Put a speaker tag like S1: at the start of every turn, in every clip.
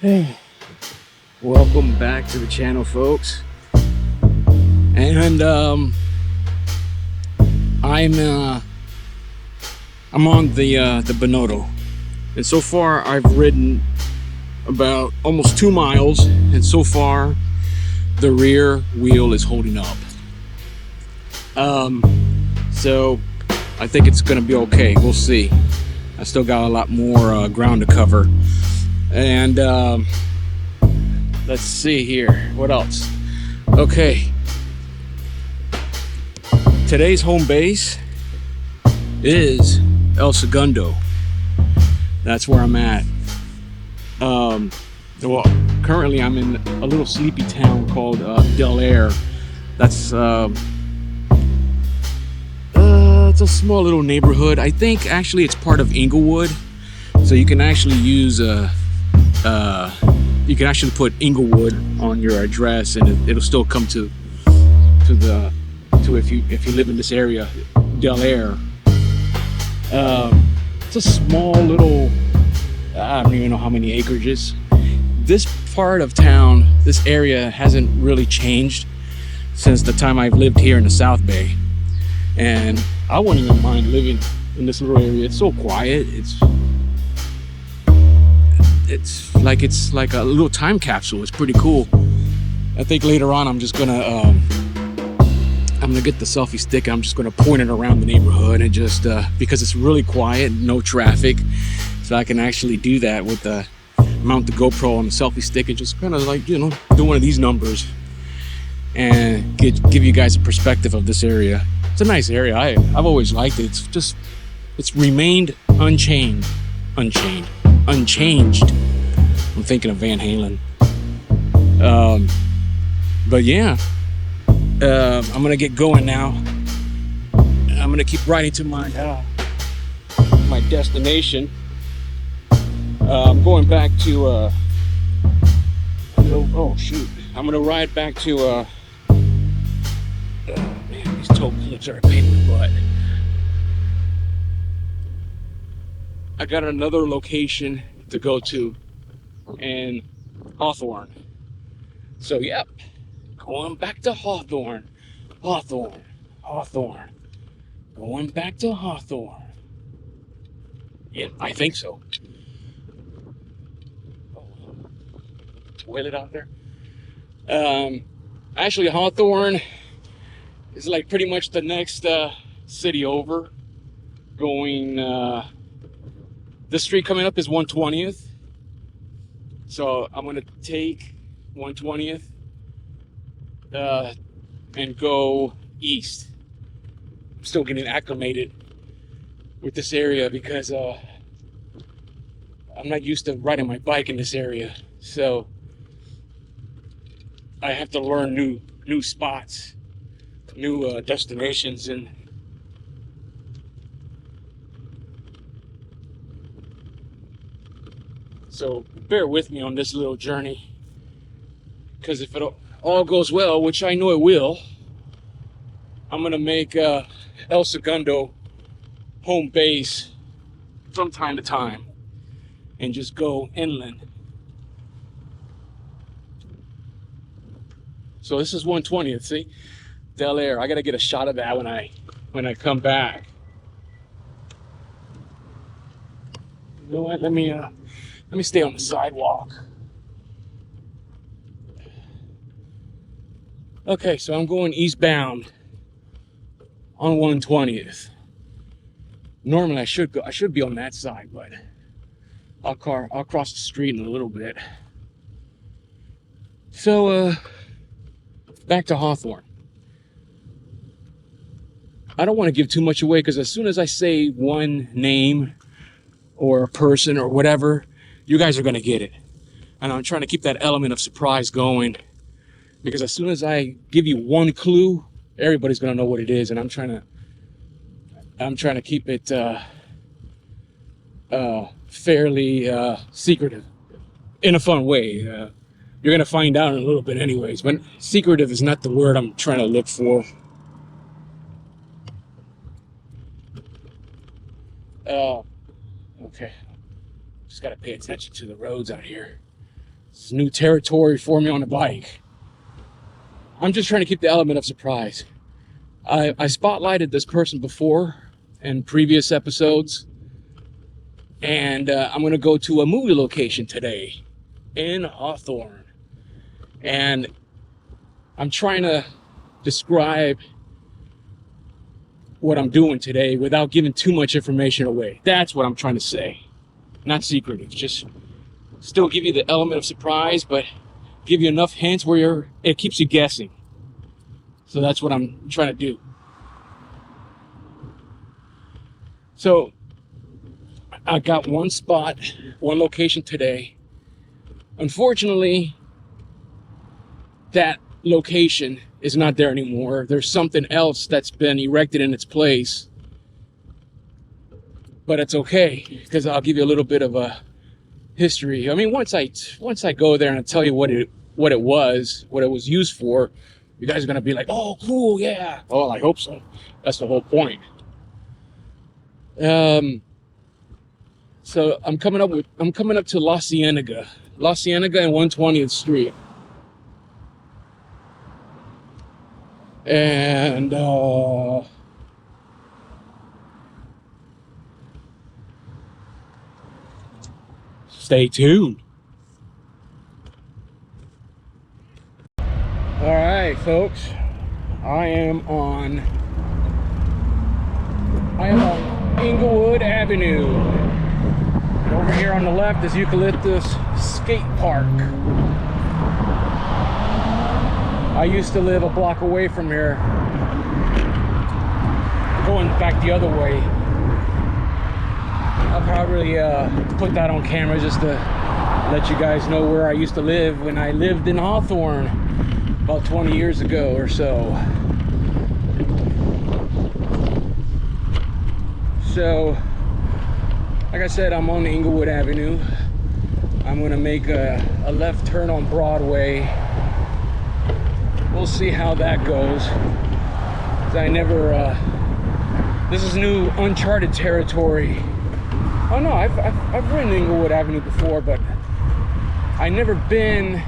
S1: Hey, welcome back to the channel, folks. And I'm on the Bonotto, and so far I've ridden about almost 2 miles, and so far the rear wheel is holding up. So I think it's gonna be okay. We'll see. I still got a lot more ground to cover. And let's see here, what else? Okay, today's home base is El Segundo. That's where I'm at. Well, currently I'm in a little sleepy town called Del Air. That's it's a small little neighborhood. I think actually it's part of Inglewood, so you can actually use you can actually put Inglewood on your address, and it'll still come to if you live in this area, Del Air. It's a small little, I don't even know how many acreages. This part of town, this area hasn't really changed since the time I've lived here in the South Bay, and I wouldn't even mind living in this little area. It's so quiet. It's like a little time capsule. It's pretty cool. I think later on I'm gonna get the selfie stick. I'm just gonna point it around the neighborhood, and just because it's really quiet, no traffic, so I can actually do that with the mount the GoPro on the selfie stick and just kind of like, you know, do one of these numbers and give you guys a perspective of this area. It's a nice area. I've always liked it. It's remained unchanged. I'm thinking of Van Halen. But yeah, I'm gonna get going now. I'm gonna keep riding to my destination. I'm going back to oh shoot, I'm gonna ride back to man, these toll booths are a pain in the butt. I got another location to go to in Hawthorne. So yep, going back to Hawthorne. Going back to Hawthorne. Yeah, I think so. Oh, toilet out there. Actually Hawthorne is like pretty much the next city over. Going this street coming up is 120th. So I'm gonna take 120th and go east. I'm still getting acclimated with this area because I'm not used to riding my bike in this area. So I have to learn new spots, new destinations, and so bear with me on this little journey, because if it all goes well, which I know it will, I'm gonna make El Segundo home base from time to time and just go inland. So this is 120th, see? Del Air. I gotta get a shot of that when I come back. You know what? Let me stay on the sidewalk. Okay, so I'm going eastbound on 120th. Normally I should be on that side, but I'll cross the street in a little bit. So back to Hawthorne. I don't want to give too much away, because as soon as I say one name or a person or whatever, you guys are going to get it. And I'm trying to keep that element of surprise going, because as soon as I give you one clue, everybody's going to know what it is. And I'm trying to keep it fairly secretive in a fun way. You're going to find out in a little bit anyways, but secretive is not the word I'm trying to look for. Okay, just got to pay attention to the roads out here. It's new territory for me on the bike. I'm just trying to keep the element of surprise. I spotlighted this person before in previous episodes, and I'm going to go to a movie location today in Hawthorne. And I'm trying to describe what I'm doing today without giving too much information away. That's what I'm trying to say. Not secretive, just still give you the element of surprise, but give you enough hints where it keeps you guessing. So that's what I'm trying to do. So I got one spot, one location today. Unfortunately, that location is not there anymore. There's something else that's been erected in its place. But it's okay, because I'll give you a little bit of a history. I mean, once I go there and I tell you what it was used for, you guys are gonna be like, "Oh, cool, yeah." Oh, I hope so. That's the whole point. So I'm coming up to La Cienega and 120th Street, and stay tuned. All right, folks, I am on Inglewood Avenue. And over here on the left is Eucalyptus Skate Park. I used to live a block away from here, going back the other way. I'll probably put that on camera just to let you guys know where I used to live when I lived in Hawthorne about 20 years ago or so. So, like I said, I'm on Inglewood Avenue. I'm gonna make a left turn on Broadway. We'll see how that goes. 'Cause I never, this is new uncharted territory. Oh no, I've ridden Inglewood Avenue before, but I never been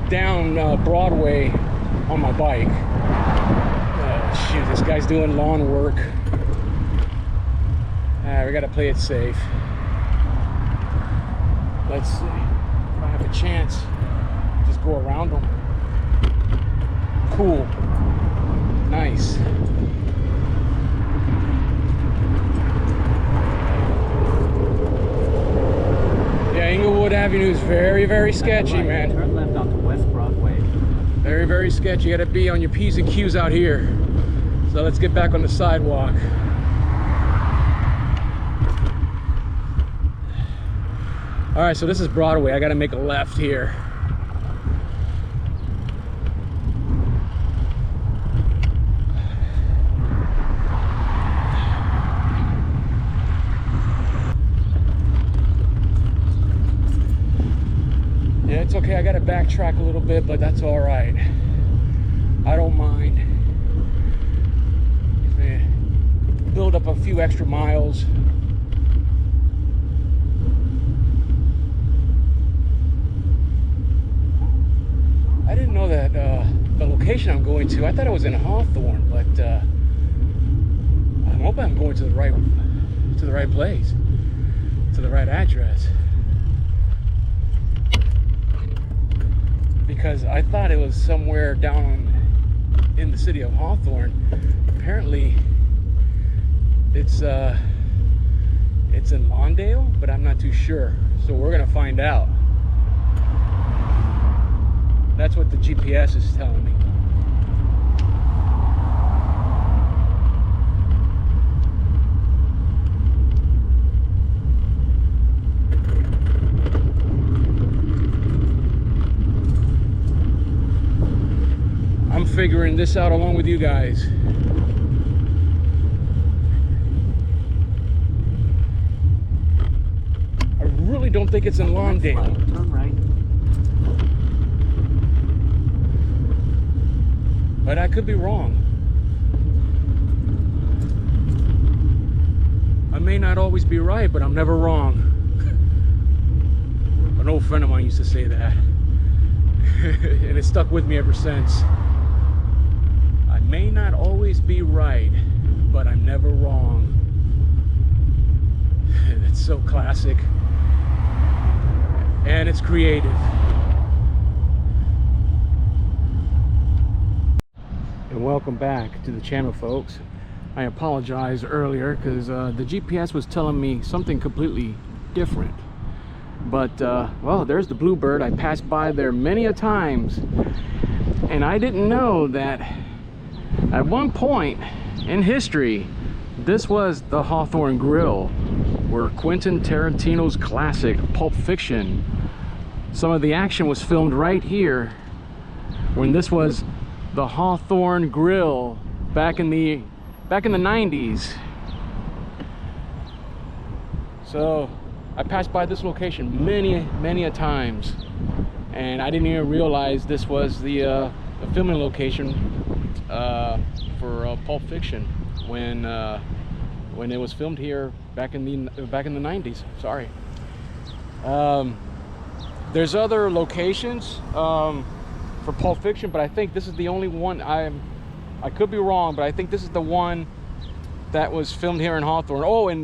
S1: down Broadway on my bike. Oh shoot, this guy's doing lawn work. We gotta play it safe. Let's see if I have a chance. Just go around them. Cool. Nice. Yeah, Inglewood Avenue is very, very sketchy, man.
S2: Turn left onto West Broadway.
S1: Very, very sketchy. You gotta be on your P's and Q's out here. So let's get back on the sidewalk. All right, so this is Broadway. I gotta make a left here. Yeah, it's okay. I gotta backtrack a little bit, but that's all right. I don't mind. Build up a few extra miles. I didn't know that the location I'm going to, I thought it was in Hawthorne, but I'm hoping I'm going to the right place, to the right address. Because I thought it was somewhere down in the city of Hawthorne. Apparently it's in Lawndale, but I'm not too sure. So we're gonna find out. That's what the GPS is telling me. I'm figuring this out along with you guys. I really don't think it's in Lawndale.
S2: Turn right.
S1: But I could be wrong. I may not always be right, but I'm never wrong. An old friend of mine used to say that. And it stuck with me ever since. I may not always be right, but I'm never wrong. That's so classic. And it's creative. And welcome back to the channel, folks. I apologize earlier because the GPS was telling me something completely different. But well, there's the Bluebird. I passed by there many a times, and I didn't know that at one point in history this was the Hawthorne Grill, where Quentin Tarantino's classic Pulp Fiction, some of the action was filmed right here, when this was the Hawthorne Grill back in the 90s. So I passed by this location many a times, and I didn't even realize this was the filming location for Pulp Fiction when it was filmed here back in the 90s. Sorry. There's other locations for Pulp Fiction, but I think this is the only one. I could be wrong, but I think this is the one that was filmed here in Hawthorne. Oh, and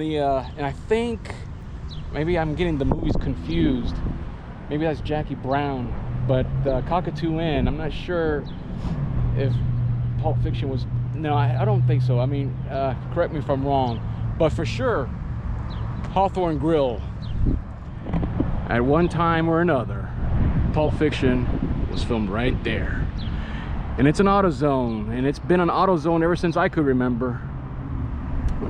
S1: I think maybe I'm getting the movies confused. Maybe that's Jackie Brown, but Cockatoo Inn, I'm not sure if Pulp Fiction was. No, I don't think so. I mean, correct me if I'm wrong, but for sure, Hawthorne Grill. At one time or another, Pulp Fiction was filmed right there. And it's an AutoZone, and it's been an AutoZone ever since I could remember.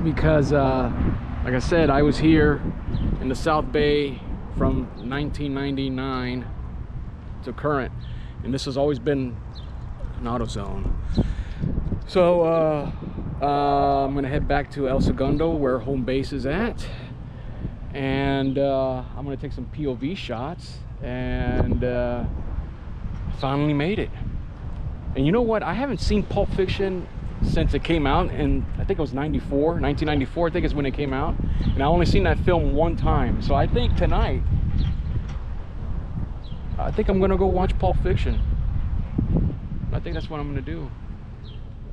S1: Because, like I said, I was here in the South Bay from 1999 to current, and this has always been an AutoZone. So I'm gonna head back to El Segundo, where home base is at, and I'm gonna take some POV shots, and finally made it. And you know what, I haven't seen Pulp Fiction since it came out, and I think it was 1994 I think is when it came out, and I only seen that film one time. So I think tonight, I think I'm gonna go watch Pulp Fiction. I think that's what I'm gonna do,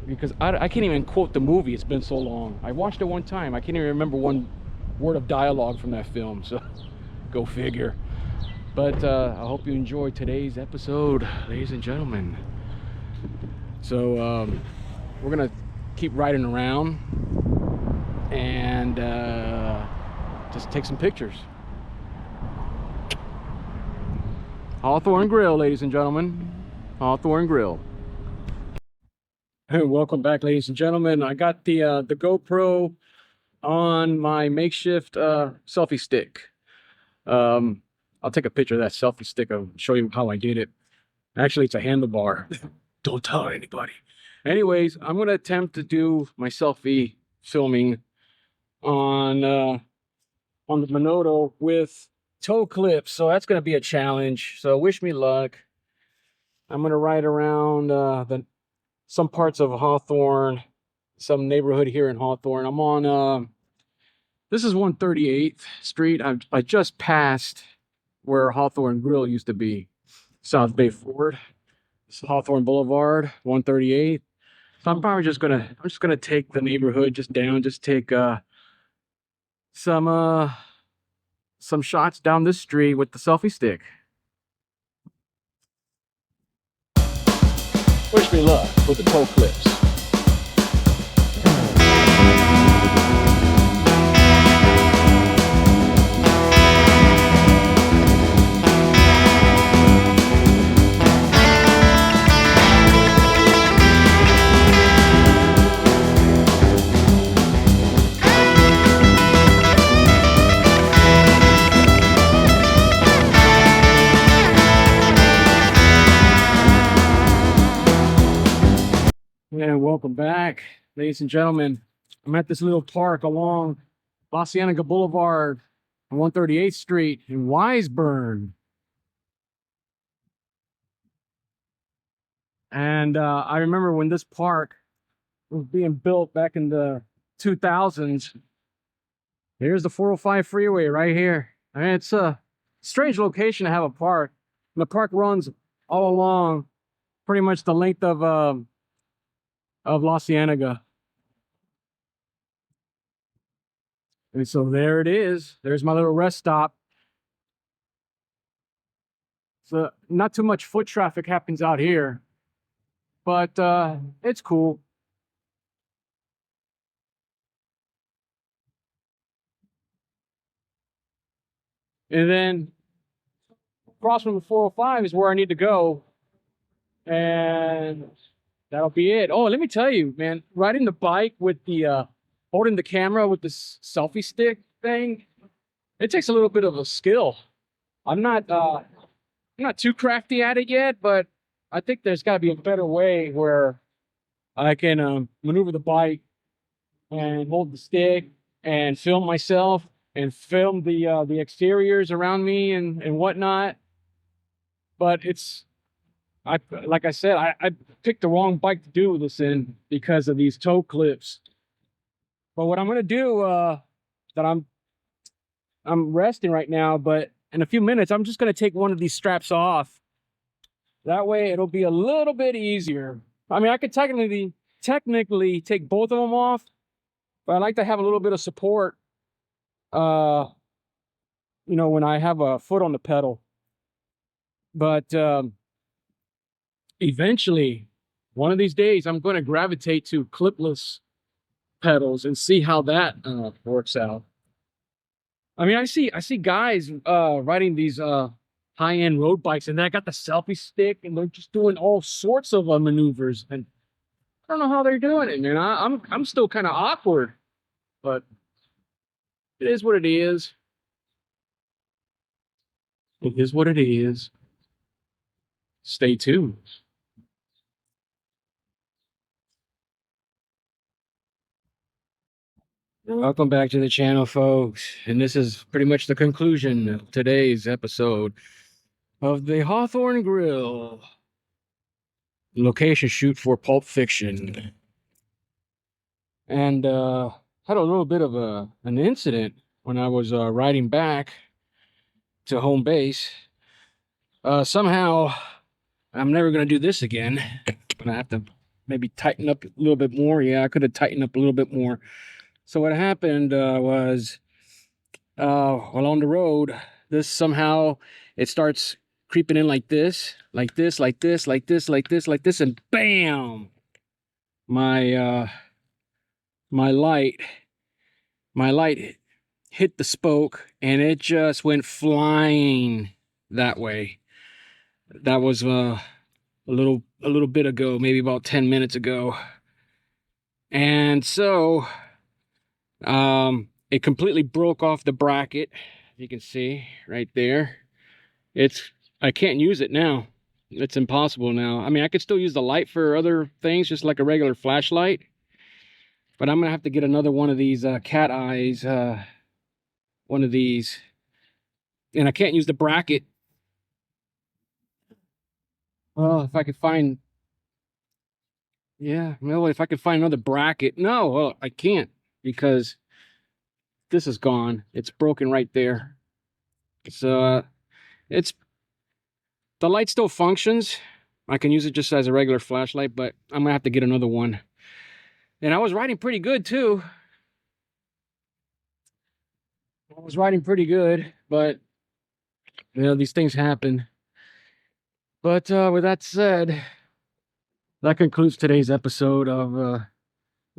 S1: because I can't even quote the movie. It's been so long. I watched it one time. I can't even remember one word of dialogue from that film, so go figure. But I hope you enjoyed today's episode, ladies and gentlemen. So we're gonna keep riding around and just take some pictures. Hawthorne Grill, ladies and gentlemen. Hawthorne Grill. Hey, welcome back, ladies and gentlemen. I got the GoPro on my makeshift selfie stick. I'll take a picture of that selfie stick. I'll show you how I did it. Actually, it's a handlebar. Don't tell anybody. Anyways, I'm going to attempt to do my selfie filming on the Monado with toe clips. So that's going to be a challenge. So wish me luck. I'm going to ride around some parts of Hawthorne, some neighborhood here in Hawthorne. I'm on, this is 138th Street. I just passed where Hawthorne Grill used to be, South Bay Ford. This is Hawthorne Boulevard, 138th. So I'm probably just gonna take the neighborhood just down, just take some shots down this street with the selfie stick. Wish me luck with the toe clips. And welcome back, ladies and gentlemen. I'm at this little park along La Cienega Boulevard on 138th Street in Wiseburn. And I remember when this park was being built back in the 2000s. Here's the 405 freeway right here. I mean, it's Strange location to have a park. And the park runs all along pretty much the length of La Cienega. And so there it is. There's my little rest stop. So not too much foot traffic happens out here, but it's cool. And then across from the 405 is where I need to go. And that'll be it. Oh, let me tell you, man, riding the bike with the holding the camera with this selfie stick thing, it takes a little bit of a skill. I'm not too crafty at it yet, but I think there's got to be a better way where I can maneuver the bike and hold the stick and film myself and film the exteriors around me and whatnot. But like I said, I picked the wrong bike to do this in because of these toe clips. But what I'm gonna do, that I'm resting right now, but in a few minutes I'm just gonna take one of these straps off. That way it'll be a little bit easier. I mean, I could technically take both of them off, but I like to have a little bit of support, you know, when I have a foot on the pedal. But eventually, one of these days, I'm going to gravitate to clipless pedals and see how that works out. I mean, I see guys riding these high-end road bikes, and they got the selfie stick, and they're just doing all sorts of maneuvers, and I don't know how they're doing it, man. I'm still kind of awkward, but it is what it is. It is what it is. Stay tuned. Welcome back to the channel, folks. And this is pretty much the conclusion of today's episode of the Hawthorne Grill location shoot for Pulp Fiction. And had a little bit of an incident when I was riding back to home base. Somehow, I'm never going to do this again. I'm going to have to maybe tighten up a little bit more. Yeah, I could have tightened up a little bit more. So what happened was, while on the road, this somehow, it starts creeping in like this, like this, like this, like this, like this, like this, and bam! My light hit the spoke, and it just went flying that way. That was a little bit ago, maybe about 10 minutes ago. And so it completely broke off the bracket. You can see right there. I can't use it now. It's impossible now. I mean, I could still use the light for other things, just like a regular flashlight, but I'm gonna have to get another one of these cat eyes, one of these, and I can't use the bracket. Well, if I could find, yeah, well, if I could find another bracket. No, well, I can't, because this is gone. It's broken right there. So the light still functions. I can use it just as a regular flashlight, but I'm gonna have to get another one. And I was riding pretty good too. I was riding pretty good, but you know, these things happen. But with that said, that concludes today's episode of the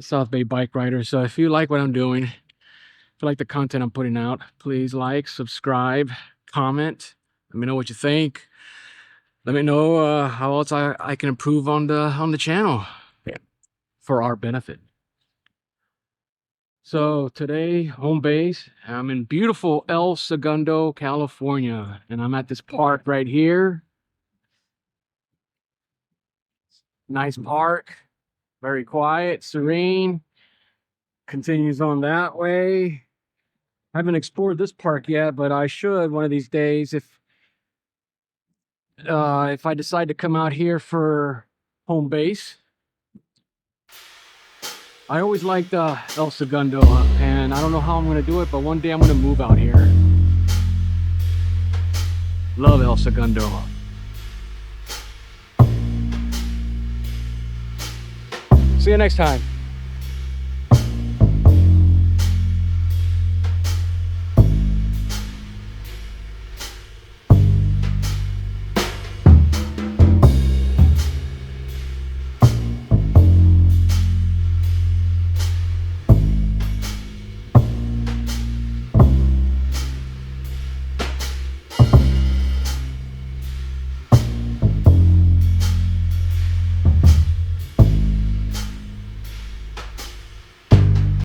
S1: South Bay Bike Rider. So if you like what I'm doing, if you like the content I'm putting out, please like, subscribe, comment. Let me know what you think. Let me know how else I can improve on the channel for our benefit. So today, home base, I'm in beautiful El Segundo, California, and I'm at this park right here. Nice park, very quiet, serene. Continues on that way. I haven't explored this park yet, but I should one of these days if I decide to come out here for home base. I always liked El Segundo, and I don't know how I'm going to do it, but one day I'm going to move out here. Love El Segundo. See you next time.